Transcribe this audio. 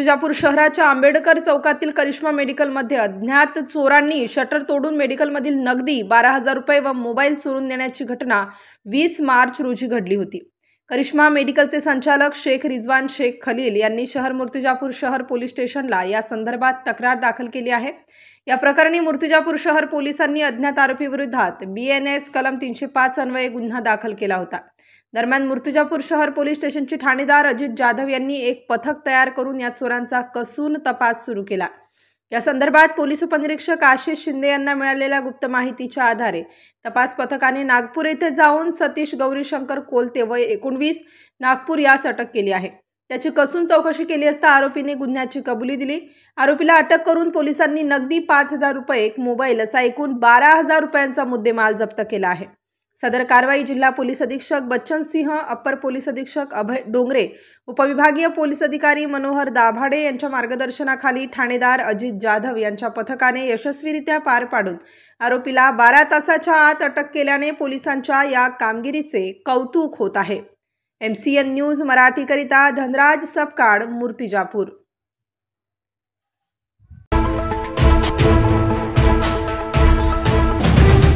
मूर्तिजापूर शहराच्या आंबेडकर चौकातील करिश्मा मेडिकलमध्ये अज्ञात चोरांनी शटर तोडून मेडिकलमधील नगदी 12,000 रुपये व मोबाईल चोरून नेण्याची घटना 20 मार्च रोजी घडली होती। करिश्मा मेडिकलचे संचालक शेख रिजवान शेख खलील यांनी शहर मूर्तिजापूर शहर पोलीस स्टेशनला या संदर्भात तक्रार दाखल केली आहे। या प्रकरणी मूर्तिजापूर शहर पोलिसांनी अज्ञात आरोपी विरोधात BNS कलम 305 अन्वये गुन्हा दाखल केला होता। दरम्यान मूर्तिजापूर शहर पोलीस स्टेशनचे ठाणेदार अजित जाधव यांनी एक पथक तयार करून या चोरांचा कसून तपास सुरू केला। या संदर्भात पोलीस उपनिरीक्षक आशिष शिंदे यांना मिळालेल्या गुप्त माहितीच्या आधारे तपास पथकाने नागपूर येथे जाऊन सतीश गौरीशंकर कोलते वय 19 नागपूर यास अटक केली आहे। त्याची कसून चौकशी केली असता आरोपीने गुन्ह्याची कबुली दिली। आरोपीला अटक करून पोलिसांनी नगदी 5,000 रुपये, एक मोबाईल असा एकूण 12,000 रुपयांचा मुद्देमाल जप्त केला आहे। सदर कारवाई जिल्हा पोलीस अधीक्षक बच्चन सिंह, अप्पर पोलीस अधीक्षक अभय डोंगरे, उपविभागीय पोलीस अधिकारी मनोहर दाभाडे यांच्या मार्गदर्शनाखाली ठाणेदार अजित जाधव यांच्या पथकाने यशस्वीरित्या पार पाडून आरोपीला 12 तासाच्या आत अटक केल्याने पोलिसांच्या या कामगिरीचे कौतुक होत आहे। MCN न्यूज मराठी करिता धनराज सपकाळ, मूर्तिजापूर।